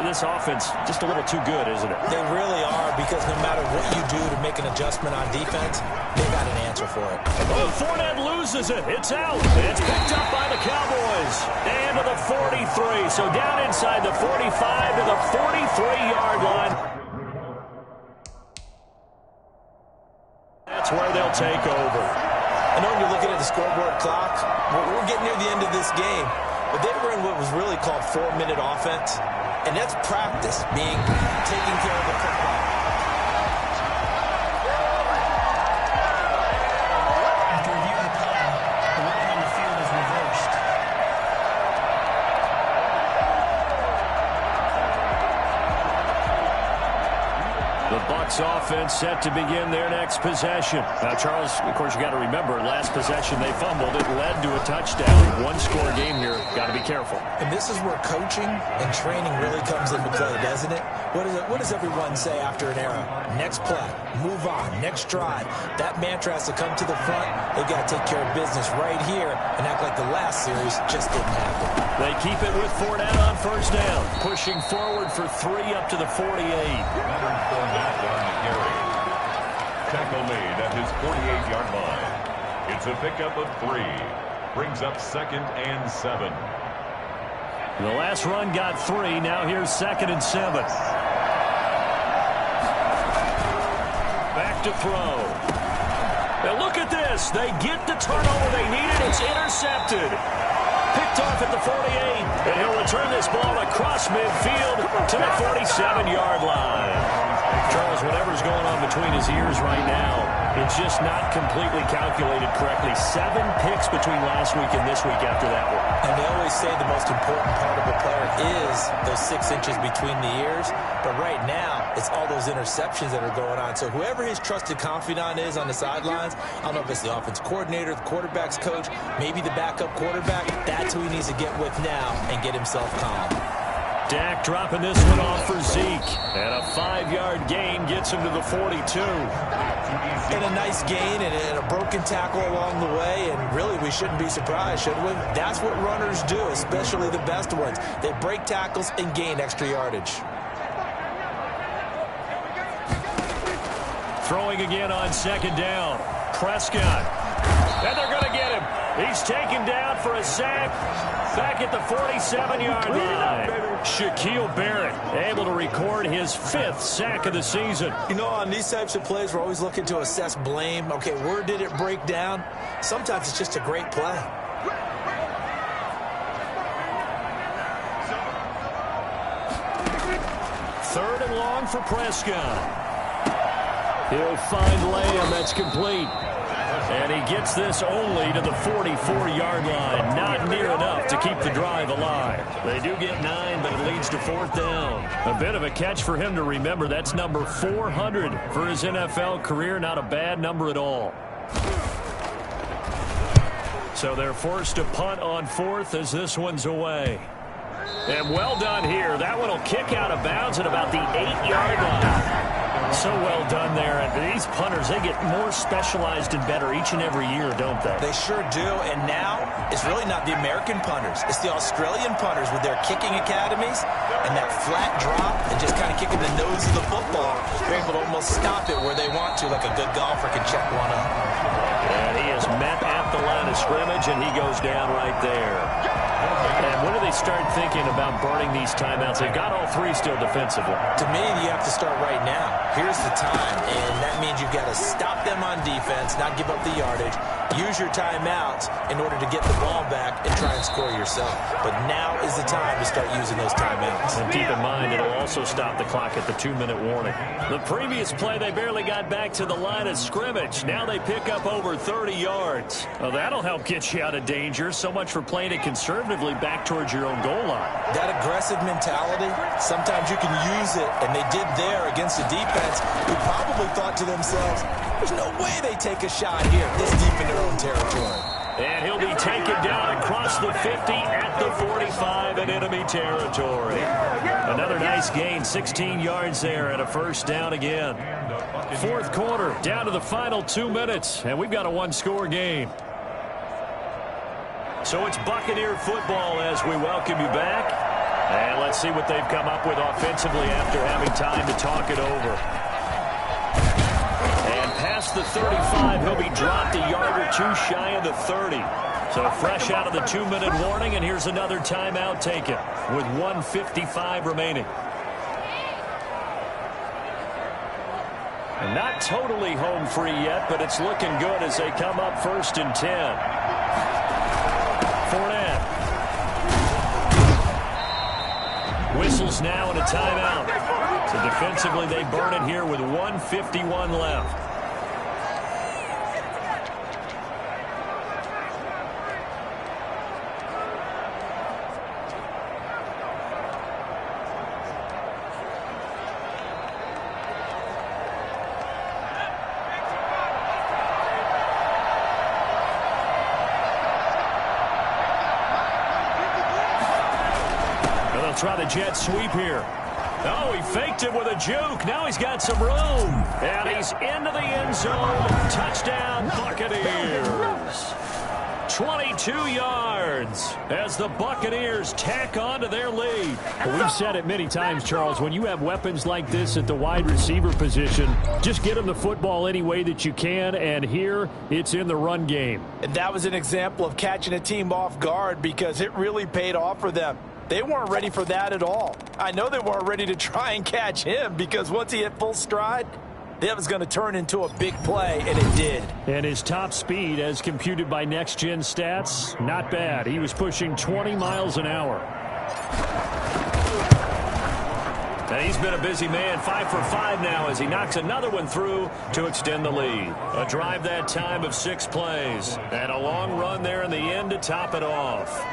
this offense just a little too good, isn't it? They really are, because no matter what you do to make an adjustment on defense, they got an answer for it. Oh, Fournette loses it. It's out. It's picked up by the Cowboys. And to the 43. So down inside the 45 to the 43-yard line. That's where they'll take over. I know when you're looking at the scoreboard clock, we're getting near the end of this game, but they were in what was really called 4-minute offense, and that's practice, being taking care of the football. After reviewing the play, the running on the field is reversed. The Bucs offense set to begin their next possession. Now, Charles, of course, you got to remember, last possession they fumbled. It led to a touchdown. One-score game here. Got to be careful. And this is where coaching and training really comes into play, doesn't it? What does everyone say after an era? Next play, move on, next drive. That mantra has to come to the front. They've got to take care of business right here and act like the last series just didn't happen. They keep it with Fournette on first down, pushing forward for 3 up to the 48. Tackle made at his 48-yard line. It's a pickup of 3. Brings up 2nd and 7. The last run got 3. Now here's 2nd and 7. Back to throw. Now look at this. They get the turnover they needed. It's intercepted. Picked off at the 48. And he'll return this ball across midfield to the 47-yard line. Charles, whatever's going on between his ears right now, it's just not completely calculated correctly. 7 picks between last week and this week after that one. And they always say the most important part of a player is those 6 inches between the ears. But right now, it's all those interceptions that are going on. So whoever his trusted confidant is on the sidelines, I don't know if it's the offense coordinator, the quarterback's coach, maybe the backup quarterback, that's who he needs to get with now and get himself calm. Dak dropping this one off for Zeke. And a 5-yard gain gets him to the 42. And a nice gain and a broken tackle along the way. And really, we shouldn't be surprised, should we? That's what runners do, especially the best ones. They break tackles and gain extra yardage. Throwing again on 2nd down. Prescott. And they're going to get him. He's taken down for a sack. Back at the 47-yard line. Shaquille Barrett able to record his 5th sack of the season. You know, on these types of plays, we're always looking to assess blame. Okay, where did it break down? Sometimes it's just a great play. 3rd and long for Prescott. He'll find Lamb. That's complete. And he gets this only to the 44-yard line. Not near enough to keep the drive alive. They do get 9, but it leads to 4th down. A bit of a catch for him to remember. That's number 400 for his NFL career. Not a bad number at all. So they're forced to punt on 4th as this one's away. And well done here. That one will kick out of bounds at about the 8-yard line. So well done there. And these punters, they get more specialized and better each and every year, don't they? They sure do. And now it's really not the American punters. It's the Australian punters with their kicking academies and that flat drop and just kind of kicking the nose of the football. They're able to almost stop it where they want to, like a good golfer can check one up. And he is met at the line of scrimmage, and he goes down right there. And when do they start thinking about burning these timeouts? They've got all 3 still defensively. To me, you have to start right now. Here's the time, and that means you've got to stop them on defense, not give up the yardage, use your timeouts in order to get the ball back and try and score yourself. But now is the time to start using those timeouts. And keep in mind, it'll also stop the clock at the 2-minute warning. The previous play, they barely got back to the line of scrimmage. Now they pick up over 30 yards. Well, that'll help get you out of danger. So much for playing it conservatively back towards your own goal line. That aggressive mentality, sometimes you can use it, and they did there against a defense who probably thought to themselves, there's no way they take a shot here this deep in their own territory. And he'll be taken down across the 50 at the 45 in enemy territory. Another nice gain, 16 yards there and a 1st down again. 4th quarter, down to the final 2 minutes, and we've got a 1-score game. So it's Buccaneer football as we welcome you back. And let's see what they've come up with offensively after having time to talk it over. And past the 35, he'll be dropped a yard or 2 shy of the 30. So fresh out of the 2-minute warning, and here's another timeout taken with 1:55 remaining. And not totally home free yet, but it's looking good as they come up 1st and 10. Fournette. Whistles now and a timeout. So defensively, they burn it here with 1:51 left. Try the jet sweep here. Oh, he faked him with a juke. Now he's got some room. And he's into the end zone. Touchdown, Buccaneers. 22 yards as the Buccaneers tack on to their lead. Well, we've said it many times, Charles, when you have weapons like this at the wide receiver position, just get them the football any way that you can, and here it's in the run game. And that was an example of catching a team off guard because it really paid off for them. They weren't ready for that at all. I know they weren't ready to try and catch him because once he hit full stride, that was going to turn into a big play, and it did. And his top speed, as computed by Next Gen Stats, not bad. He was pushing 20 miles an hour. And he's been a busy man, 5 for 5 now as he knocks another one through to extend the lead. A drive that time of 6 plays. And a long run there in the end to top it off.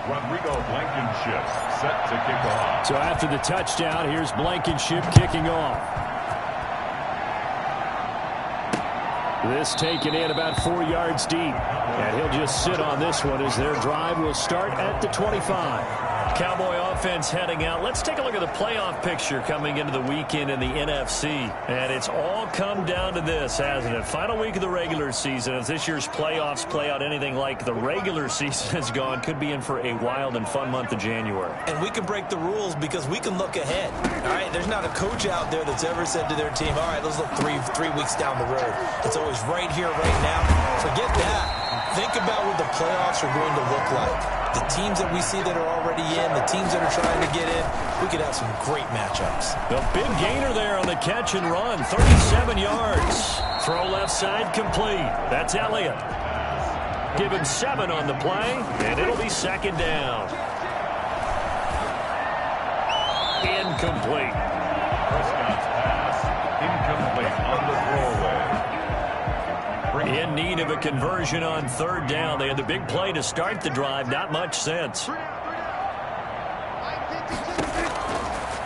Rodrigo Blankenship set to kick off. So after the touchdown, here's Blankenship kicking off. This taken in about 4 yards deep. And he'll just sit on this one as their drive will start at the 25. Cowboy offense heading out. Let's take a look at the playoff picture coming into the weekend in the NFC. And it's all come down to this, hasn't it? Final week of the regular season. As this year's playoffs play out anything like the regular season has gone, could be in for a wild and fun month of January. And we can break the rules because we can look ahead. All right, there's not a coach out there that's ever said to their team, all right, let's look three weeks down the road. It's always right here, right now. Forget that. Think about what the playoffs are going to look like. The teams that we see that are already in, the teams that are trying to get in, we could have some great matchups. The big gainer there on the catch and run, 37 yards. Throw left side complete. That's Elliott. Give him 7 on the play, and it'll be second down. Incomplete. Prescott's pass, incomplete on the throwaway. In need of a conversion on third down. They had the big play to start the drive. Not much sense.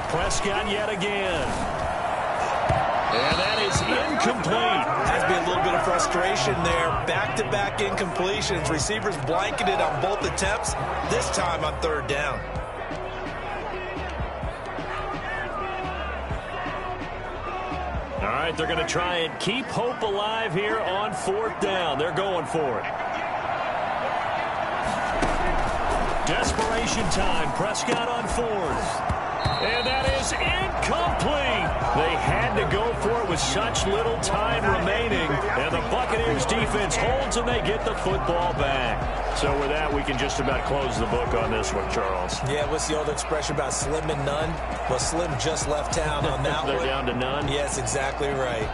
Prescott yet again. And that is incomplete. Has to be a little bit of frustration there. Back-to-back incompletions. Receivers blanketed on both attempts, this time on third down. All right, they're going to try and keep hope alive here on fourth down. They're going for it. Desperation time. Prescott on fourth. And that is incomplete. They had to go for it with such little time remaining. And the Buccaneers defense holds and they get the football back. So with that, we can just about close the book on this one, Charles. Yeah, what's the old expression about slim and none? Well, Slim just left town on that They're one. down to none? Yes, exactly right.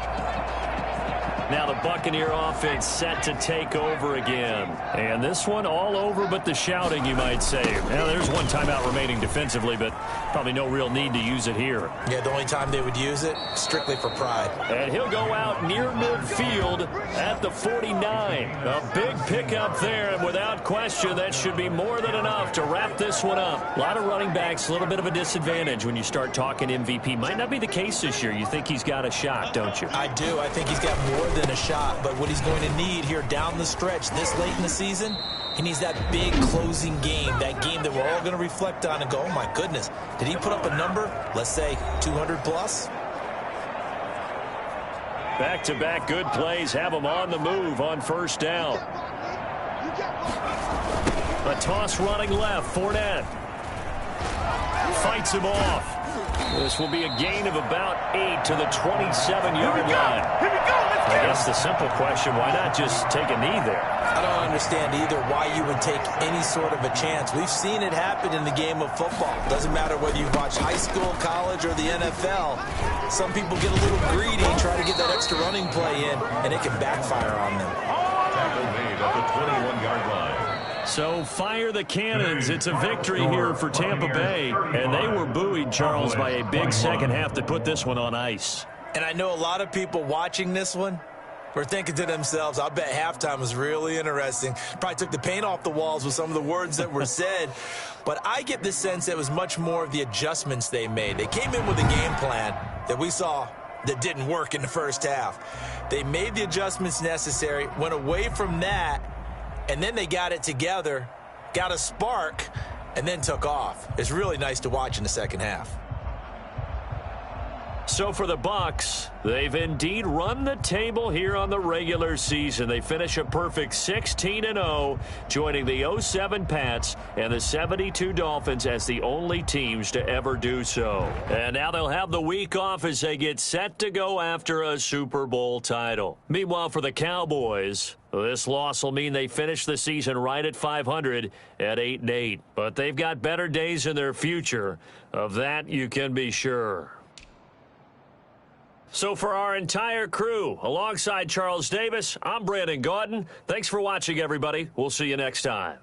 Now the Buccaneer offense set to take over again. And this one all over but the shouting, you might say. Now there's one timeout remaining defensively, but probably no real need to use it here. Yeah, the only time they would use it, strictly for pride. And he'll go out near midfield at the 49. A big pickup there, and without question, that should be more than enough to wrap this one up. A lot of running backs, a little bit of a disadvantage when you start talking MVP. Might not be the case this year. You think he's got a shot, don't you? I do. I think he's got more than a shot, but what he's going to need here down the stretch this late in the season, he needs that big closing game, that game that we're all going to reflect on and go, oh my goodness, did he put up a number, let's say 200 plus? Back-to-back good plays have him on the move on first down. A toss running left, Fournette fights him off. This will be a gain of about 8 to the 27-yard line. I guess the simple question, why not just take a knee there? I don't understand either why you would take any sort of a chance. We've seen it happen in the game of football. Doesn't matter whether you watch high school, college, or the NFL. Some people get a little greedy, try to get that extra running play in, and it can backfire on them. Tackle made at the 21-yard line. So fire the cannons. It's a victory here for Tampa Bay. And they were buoyed, Charles, by a big second half that put this one on ice. And I know a lot of people watching this one were thinking to themselves, I bet halftime was really interesting. Probably took the paint off the walls with some of the words that were said. But I get the sense it was much more of the adjustments they made. They came in with a game plan that we saw that didn't work in the first half. They made the adjustments necessary, went away from that, and then they got it together, got a spark, and then took off. It's really nice to watch in the second half. So for the Bucs, they've indeed run the table here on the regular season. They finish a perfect 16-0, joining the 07 Pats and the 72 Dolphins as the only teams to ever do so. And now they'll have the week off as they get set to go after a Super Bowl title. Meanwhile, for the Cowboys, this loss will mean they finish the season right at 500 at 8-8. But they've got better days in their future. Of that, you can be sure. So for our entire crew, alongside Charles Davis, I'm Brandon Gaudin. Thanks for watching, everybody. We'll see you next time.